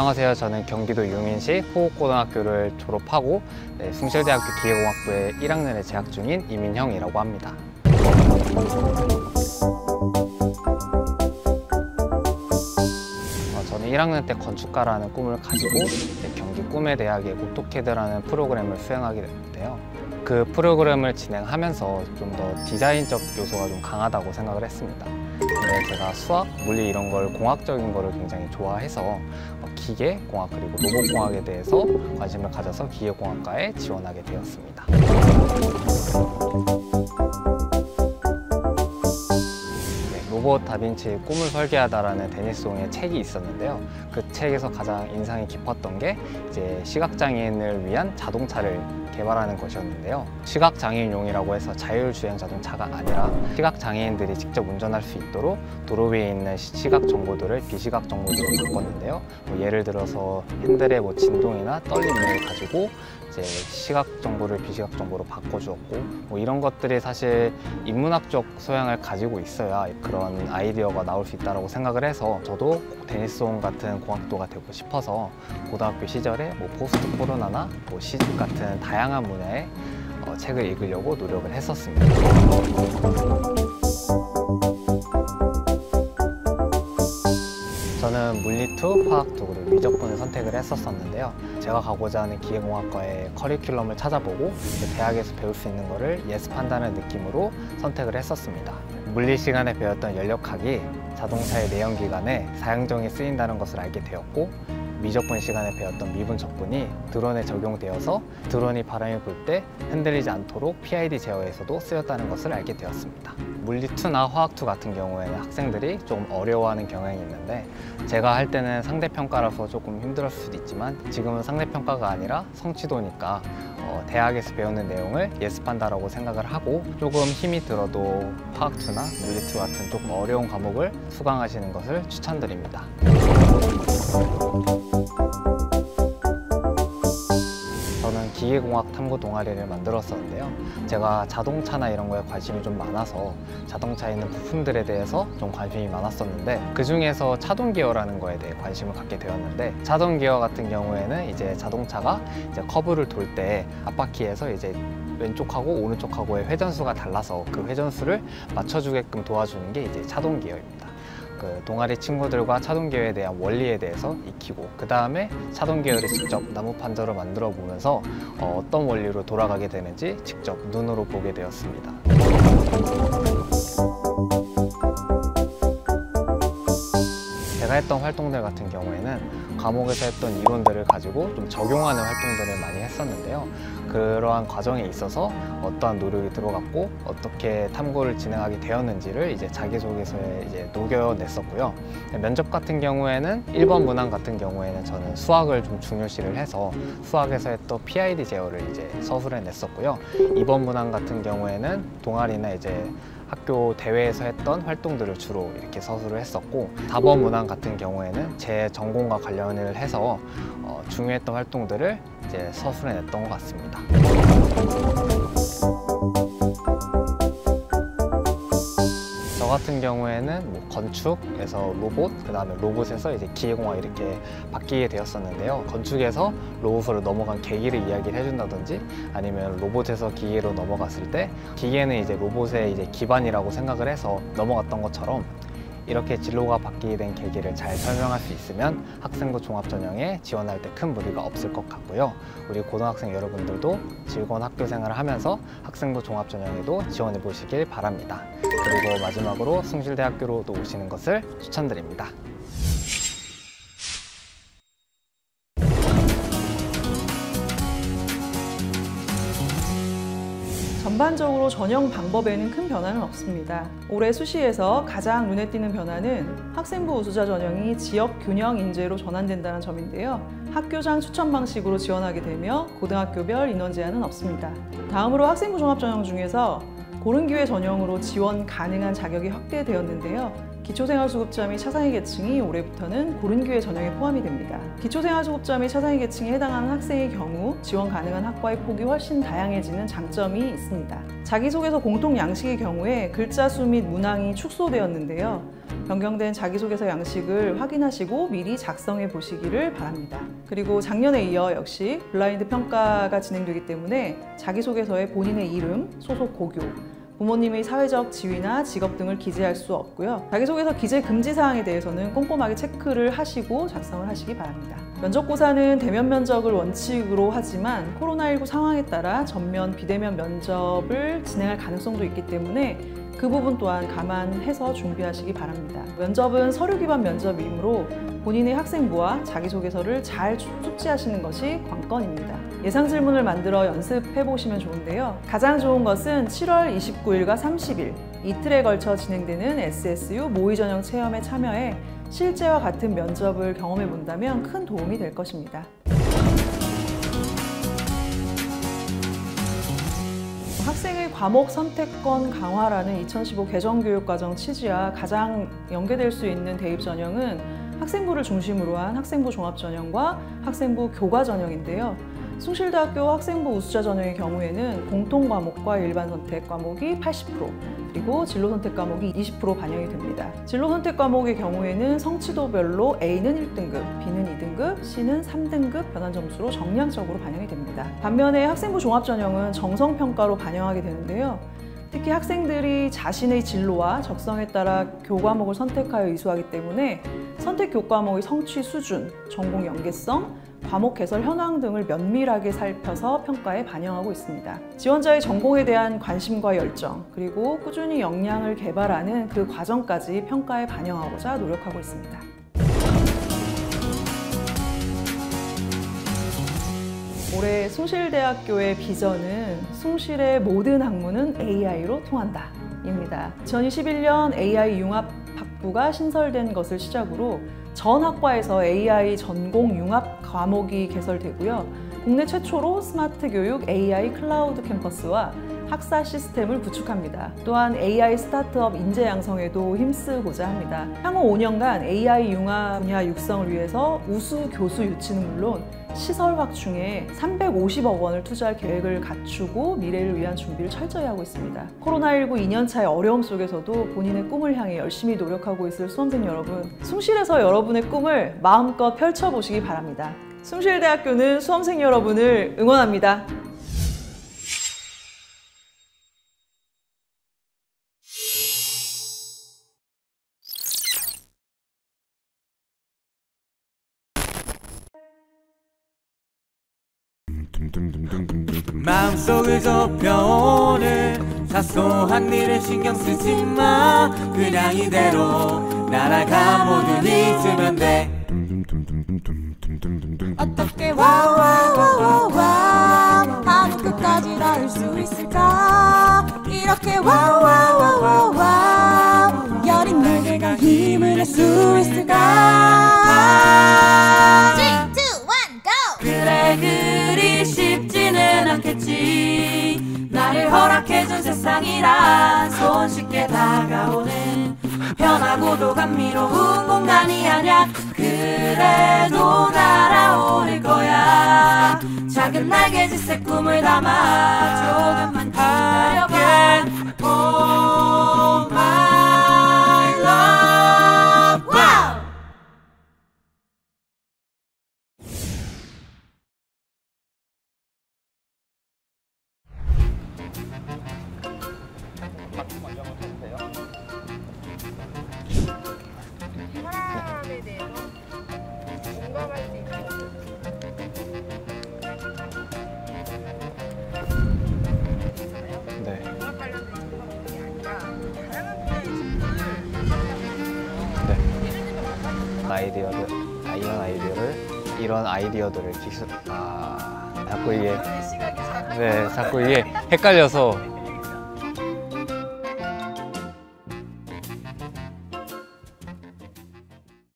안녕하세요. 저는 경기도 용인시 호곡고등학교를 졸업하고 숭실대학교 기계공학부에 1학년에 재학 중인 이민형이라고 합니다. 저는 1학년 때 건축가라는 꿈을 가지고 경기 꿈의 대학의 오토캐드라는 프로그램을 수행하게 됐는데요. 그 프로그램을 진행하면서 좀 더 디자인적 요소가 좀 강하다고 생각을 했습니다. 근데 제가 수학, 물리 이런 걸 공학적인 거를 굉장히 좋아해서 기계공학 그리고 로봇공학에 대해서 관심을 가져서 기계공학과에 지원하게 되었습니다. 로봇 다빈치의 꿈을 설계하다라는 데니스 옹의 책이 있었는데요. 그 책에서 가장 인상이 깊었던 게 이제 시각장애인을 위한 자동차를 개발하는 것이었는데요. 시각장애인용이라고 해서 자율주행 자동차가 아니라 시각장애인들이 직접 운전할 수 있도록 도로 위에 있는 시각 정보들을 비시각 정보들로 바꿨는데요. 예를 들어서 핸들의 진동이나 떨림을 가지고 이제 시각 정보를 비시각 정보로 바꿔주었고 이런 것들이 사실 인문학적 소양을 가지고 있어야 그런 아이디어가 나올 수 있다고 생각을 해서 저도 데니스 옹 같은 공학도가 되고 싶어서 고등학교 시절에 포스트 코로나나 시집 같은 다양한 분야의 책을 읽으려고 노력을 했었습니다. 저는 물리2, 화학2 그리고 미적분을 선택을 했었는데요. 제가 가고자 하는 기계공학과의 커리큘럼을 찾아보고 대학에서 배울 수 있는 거를 예습한다는 느낌으로 선택을 했었습니다. 물리 시간에 배웠던 연력학이 자동차의 내연기관에 사용정에 쓰인다는 것을 알게 되었고, 미적분 시간에 배웠던 미분적분이 드론에 적용되어서 드론이 바람이 불 때 흔들리지 않도록 PID 제어에서도 쓰였다는 것을 알게 되었습니다. 물리2나 화학2 같은 경우에는 학생들이 조금 어려워하는 경향이 있는데, 제가 할 때는 상대평가라서 조금 힘들었을 수도 있지만 지금은 상대평가가 아니라 성취도니까 대학에서 배우는 내용을 예습한다라고 생각을 하고 조금 힘이 들어도 화학2나 물리2 같은 조금 어려운 과목을 수강하시는 것을 추천드립니다. 저는 기계공학 탐구 동아리를 만들었었는데요. 제가 자동차나 이런 거에 관심이 좀 많아서 자동차에 있는 부품들에 대해서 좀 관심이 많았었는데, 그 중에서 차동 기어라는 거에 대해 관심을 갖게 되었는데, 차동 기어 같은 경우에는 이제 자동차가 이제 커브를 돌 때 앞바퀴에서 이제 왼쪽하고 오른쪽하고의 회전수가 달라서 그 회전수를 맞춰주게끔 도와주는 게 이제 차동 기어입니다. 그 동아리 친구들과 차동 기어에 대한 원리에 대해서 익히고, 그 다음에 차동 기어를 직접 나무 판자로 만들어 보면서 어떤 원리로 돌아가게 되는지 직접 눈으로 보게 되었습니다. 제가 했던 활동들 같은 경우에는 과목에서 했던 이론들을 가지고 좀 적용하는 활동들을 많이 했었는데요. 그러한 과정에 있어서 어떠한 노력이 들어갔고 어떻게 탐구를 진행하게 되었는지를 이제 자기소개서에 이제 녹여냈었고요. 면접 같은 경우에는 1번 문항 같은 경우에는 저는 수학을 좀 중요시를 해서 수학에서 했던 PID 제어를 이제 서술해 냈었고요. 2번 문항 같은 경우에는 동아리나 이제 학교 대회에서 했던 활동들을 주로 이렇게 서술을 했었고, 4번 문항 같은 경우에는 제 전공과 관련을 해서 중요했던 활동들을 이제 서술해 냈던 것 같습니다. 저 같은 경우에는 건축에서 로봇, 그 다음에 로봇에서 이제 기계공학 이렇게 바뀌게 되었었는데요. 건축에서 로봇으로 넘어간 계기를 이야기를 해준다든지, 아니면 로봇에서 기계로 넘어갔을 때 기계는 이제 로봇의 이제 기반이라고 생각을 해서 넘어갔던 것처럼, 이렇게 진로가 바뀌게 된 계기를 잘 설명할 수 있으면 학생부 종합전형에 지원할 때 큰 무리가 없을 것 같고요. 우리 고등학생 여러분들도 즐거운 학교 생활을 하면서 학생부 종합전형에도 지원해 보시길 바랍니다. 그리고 마지막으로 숭실대학교로도 오시는 것을 추천드립니다. 전반적으로 전형 방법에는 큰 변화는 없습니다. 올해 수시에서 가장 눈에 띄는 변화는 학생부 우수자 전형이 지역 균형 인재로 전환된다는 점인데요. 학교장 추천 방식으로 지원하게 되며 고등학교별 인원 제한은 없습니다. 다음으로 학생부 종합 전형 중에서 고른 기회 전형으로 지원 가능한 자격이 확대되었는데요. 기초생활수급자 및 차상위 계층이 올해부터는 고른교회 전형에 포함이 됩니다. 기초생활수급자 및 차상위 계층에 해당하는 학생의 경우 지원 가능한 학과의 폭이 훨씬 다양해지는 장점이 있습니다. 자기소개서 공통 양식의 경우에 글자 수 및 문항이 축소되었는데요. 변경된 자기소개서 양식을 확인하시고 미리 작성해 보시기를 바랍니다. 그리고 작년에 이어 역시 블라인드 평가가 진행되기 때문에 자기소개서에 본인의 이름, 소속 고교, 부모님의 사회적 지위나 직업 등을 기재할 수 없고요. 자기소개서 기재 금지 사항에 대해서는 꼼꼼하게 체크를 하시고 작성을 하시기 바랍니다. 면접고사는 대면 면접을 원칙으로 하지만 코로나19 상황에 따라 전면, 비대면 면접을 진행할 가능성도 있기 때문에 그 부분 또한 감안해서 준비하시기 바랍니다. 면접은 서류 기반 면접이므로 본인의 학생부와 자기소개서를 잘 숙지하시는 것이 관건입니다. 예상 질문을 만들어 연습해 보시면 좋은데요. 가장 좋은 것은 7월 29일과 30일 이틀에 걸쳐 진행되는 SSU 모의 전형 체험에 참여해 실제와 같은 면접을 경험해 본다면 큰 도움이 될 것입니다. 학생의 과목 선택권 강화라는 2015 개정교육과정 취지와 가장 연계될 수 있는 대입 전형은 학생부를 중심으로 한 학생부 종합전형과 학생부 교과전형인데요. 숭실대학교 학생부 우수자 전형의 경우에는 공통 과목과 일반 선택 과목이 80%, 그리고 진로 선택 과목이 20% 반영이 됩니다. 진로 선택 과목의 경우에는 성취도별로 A는 1등급, B는 2등급, C는 3등급 변환 점수로 정량적으로 반영이 됩니다. 반면에 학생부 종합 전형은 정성 평가로 반영하게 되는데요. 특히 학생들이 자신의 진로와 적성에 따라 교과목을 선택하여 이수하기 때문에 선택 교과목의 성취 수준, 전공 연계성, 과목 개설 현황 등을 면밀하게 살펴서 평가에 반영하고 있습니다. 지원자의 전공에 대한 관심과 열정, 그리고 꾸준히 역량을 개발하는 그 과정까지 평가에 반영하고자 노력하고 있습니다. 올해 숭실대학교의 비전은 숭실의 모든 학문은 AI로 통한다 입니다. 2021년 AI 융합 학부가 신설된 것을 시작으로 전 학과에서 AI 전공 융합 과목이 개설되고요. 국내 최초로 스마트 교육 AI 클라우드 캠퍼스와 학사 시스템을 구축합니다. 또한 AI 스타트업 인재 양성에도 힘쓰고자 합니다. 향후 5년간 AI 융합 분야 육성을 위해서 우수 교수 유치는 물론 시설 확충에 350억 원을 투자할 계획을 갖추고 미래를 위한 준비를 철저히 하고 있습니다. 코로나19 2년차의 어려움 속에서도 본인의 꿈을 향해 열심히 노력하고 있을 수험생 여러분, 숭실에서 여러분의 꿈을 마음껏 펼쳐보시기 바랍니다. 숭실대학교는 수험생 여러분을 응원합니다. 마음속을 좁혀오는 사소한 일은 신경 쓰지 마. 그냥 이대로 날아가 모든 잊으면 돼. 어떻게 와와와와와 하루 끝까지 나을 수 있을까? 이렇게 와와와와와 여린 날개가 힘을 낼 수 있을까? 3, 2, 1, GO! 그래 그리 쉽지는 않겠지. 나를 허락해준 세상이란 손쉽게 다가오는 편하고도 감미로운 공간이 아냐. 그래도 날아오를 거야. 작은 날개짓의 꿈을 담아 조금만 기다려봐. Oh my love. Wow! 사람에 대해서 공감할 수 있는 네. 공학 관련된 공부가 아니라 다양한 분야의 직군을 네. 예를 들면 이런 아이디어들을 자꾸 이게 헷갈려서